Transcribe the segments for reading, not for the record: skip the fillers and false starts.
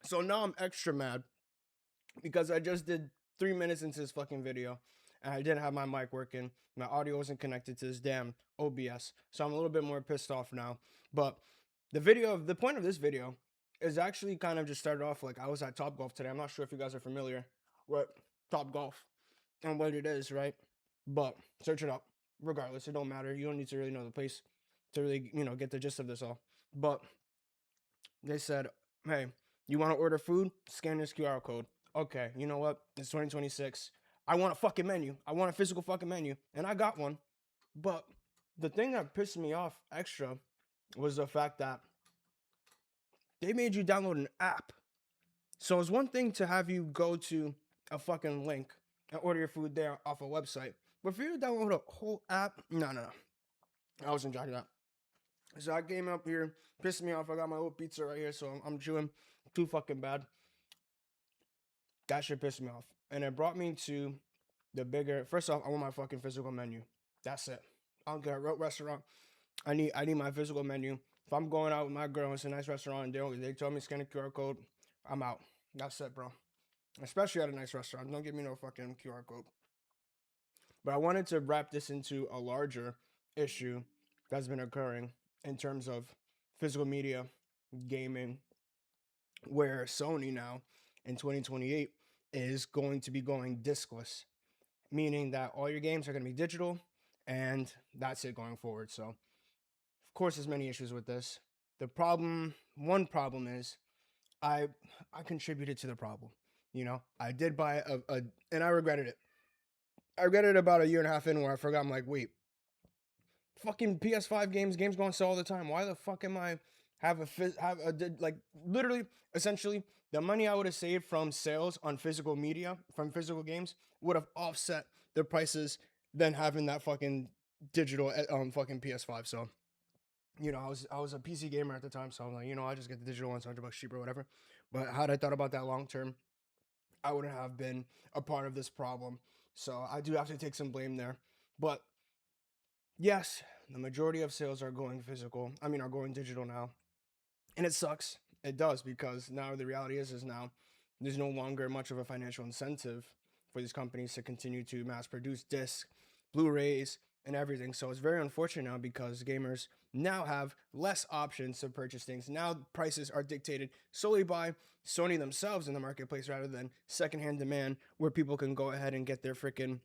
So now I'm extra mad because I just did 3 minutes into this fucking video and I didn't have my mic working. My audio wasn't connected to this damn OBS. So I'm a little bit more pissed off now. But the point of this video is actually kind of just started off like I was at Top Golf today. I'm not sure if you guys are familiar with Top Golf and what it is, right? But search it up. Regardless, it don't matter. You don't need to really know the place to really, get the gist of this all. But they said, hey, you want to order food? Scan this QR code. Okay, you know what? It's 2026. I want a fucking menu. I want a physical fucking menu. And I got one. But the thing that pissed me off extra was the fact that they made you download an app. So it's one thing to have you go to a fucking link and order your food there off a website. But for you to download a whole app, no. I wasn't jacking that. So I came up here, pissed me off. I got my little pizza right here, so I'm chewing too fucking bad. That shit pissed me off. And it brought me to the bigger. First off, I want my fucking physical menu. That's it. I don't care what restaurant. I need my physical menu. If I'm going out with my girl, it's a nice restaurant, and they told me scan the QR code, I'm out. That's it, bro. Especially at a nice restaurant. Don't give me no fucking QR code. But I wanted to wrap this into a larger issue that's been occurring in terms of physical media, gaming, where Sony now in 2028 is going to be going discless, meaning that all your games are going to be digital and that's it going forward. So, of course, there's many issues with this. One problem is I I contributed to the problem. I did buy and I regretted it. I regretted it about a year and a half in where I forgot. I'm like, wait, fucking PS5 games going sell all the time. Why the fuck am I like literally essentially the money I would have saved from sales on physical media from physical games would have offset the prices than having that fucking digital fucking PS5. So I was a PC gamer at the time, so I'm like, I just get the digital ones $100 cheaper or whatever. But had I thought about that long term, I wouldn't have been a part of this problem. So I do have to take some blame there. But yes, the majority of sales are going physical. I mean, are going digital now, and it sucks. It does because now the reality is now there's no longer much of a financial incentive for these companies to continue to mass produce discs, Blu-rays, and everything. So it's very unfortunate now because gamers now have less options to purchase things. Now prices are dictated solely by Sony themselves in the marketplace rather than secondhand demand where people can go ahead and get their freaking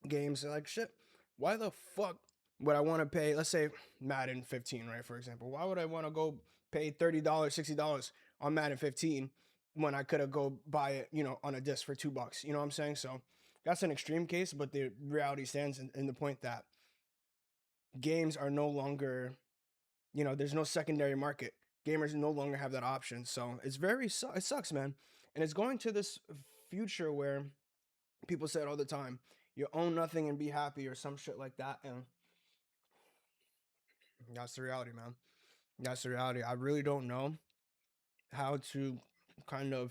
games. Like shit, why the fuck would I want to pay, let's say Madden 15, right? For example, why would I want to go pay $30, $60 on Madden 15 when I could have go buy it, on a disc for $2? You know what I'm saying? So that's an extreme case, but the reality stands in the point that games are no longer, there's no secondary market. Gamers no longer have that option. So it sucks, man. And it's going to this future where people say it all the time, you own nothing and be happy or some shit like that. And that's the reality, man. That's the reality. I really don't know how to kind of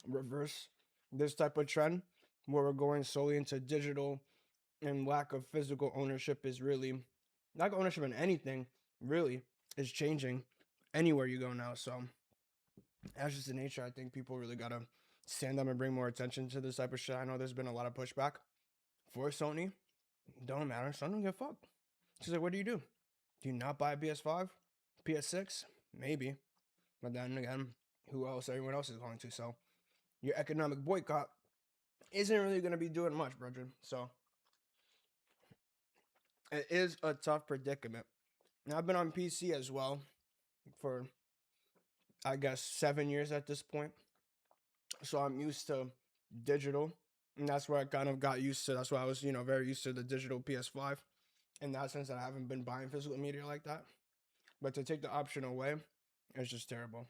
reverse this type of trend where we're going solely into digital and lack of physical ownership is really lack of ownership in anything really is changing anywhere you go now. So that's just the nature. I think people really gotta stand up and bring more attention to this type of shit. I know there's been a lot of pushback for Sony. Don't matter. Sony don't give a fuck. She's like, what do? Do you not buy a PS5? PS6? Maybe. But then again, who else? Everyone else is going to. So your economic boycott isn't really going to be doing much, brother. So it is a tough predicament. Now, I've been on PC as well for, I guess, 7 years at this point. So I'm used to digital. And that's where I kind of got used to. That's why I was, very used to the digital PS5. In that sense, that I haven't been buying physical media like that. But to take the option away, it's just terrible.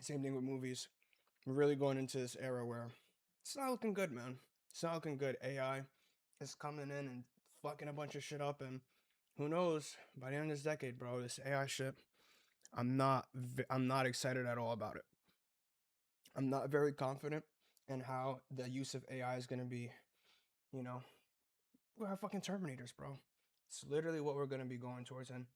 Same thing with movies. We're really going into this era where it's not looking good, man. It's not looking good. AI is coming in and fucking a bunch of shit up, and who knows? By the end of this decade, bro, this AI shit, I'm not excited at all about it. I'm not very confident in how the use of AI is gonna be. You know, we're fucking Terminators, bro. It's literally what we're gonna be going towards, and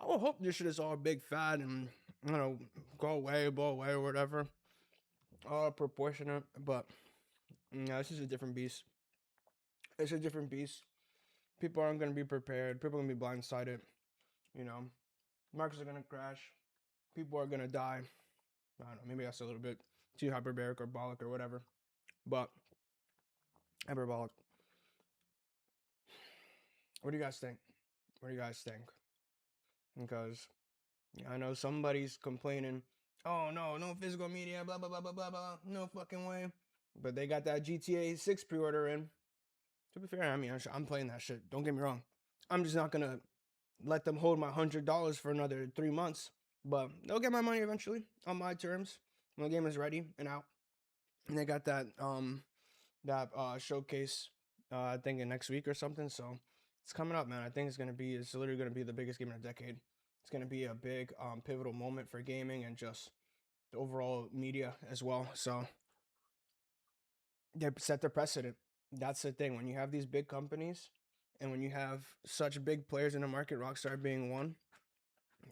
I will hope this shit is all big fat and you know, go away, blow away, or whatever. All proportionate, but yeah, this is a different beast. It's a different beast. People aren't gonna be prepared. People are gonna be blindsided. You know, markets are gonna crash. People are gonna die. I don't know. Maybe that's a little bit too hyperbaric or bolic or whatever, but hyperbolic. What do you guys think? What do you guys think? Because I know somebody's complaining. Oh no, no physical media, blah blah blah blah blah blah. No fucking way. But they got that GTA 6 pre-order in. To be fair, I mean, I'm playing that shit. Don't get me wrong. I'm just not gonna let them hold my $100 for another 3 months. But they'll get my money eventually on my terms when the game is ready and out. And they got that showcase I think in next week or something. So it's coming up, man. I think it's literally gonna be the biggest game in a decade. It's gonna be a big pivotal moment for gaming and just the overall media as well. So they set the precedent. That's the thing. When you have these big companies and when you have such big players in the market, Rockstar being one,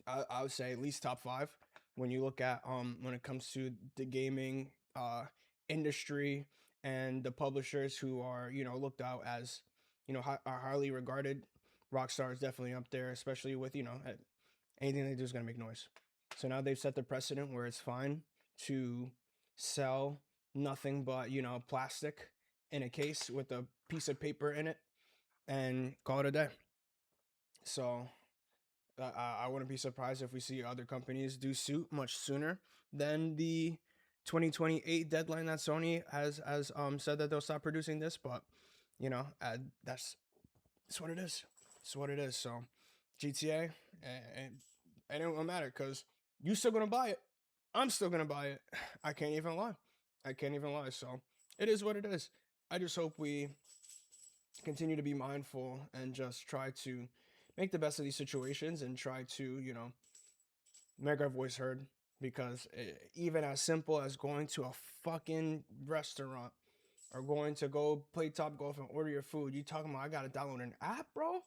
I would say at least top five. When you look at when it comes to the gaming industry and the publishers who are looked out as are highly regarded, Rockstar is definitely up there, especially with anything they do is gonna make noise. So now they've set the precedent where it's fine to sell nothing but plastic in a case with a piece of paper in it and call it a day. So I wouldn't be surprised if we see other companies do suit much sooner than the 2028 deadline that Sony has said that they'll stop producing this. But that's what it is. It's what it is. So GTA, and it won't matter because you still gonna buy it. I'm still gonna buy it. I can't even lie. I can't even lie. So it is what it is. I just hope we continue to be mindful and just try to make the best of these situations and try to make our voice heard, because even as simple as going to a fucking restaurant or going to go play Top Golf and order your food, you talking about I gotta download an app, bro?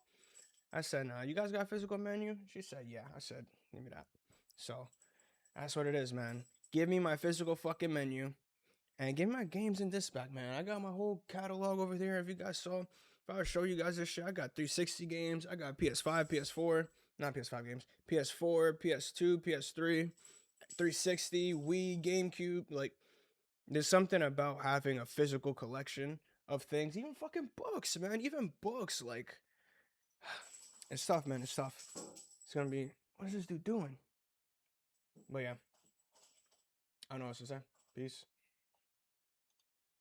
I said, nah, you guys got a physical menu? She said, yeah. I said, give me that. So that's what it is, man. Give me my physical fucking menu and give me my games in disc back, man. I got my whole catalog over there. If you guys saw, if I would show you guys this shit, I got 360 games. I got PS5, PS4, not PS5 games, PS4, PS2, PS3, 360, Wii, GameCube. Like, there's something about having a physical collection of things, even fucking books, man. Even books, like, it's tough, man. It's tough. It's gonna be, what is this dude doing? But yeah, I don't know what to say. Peace.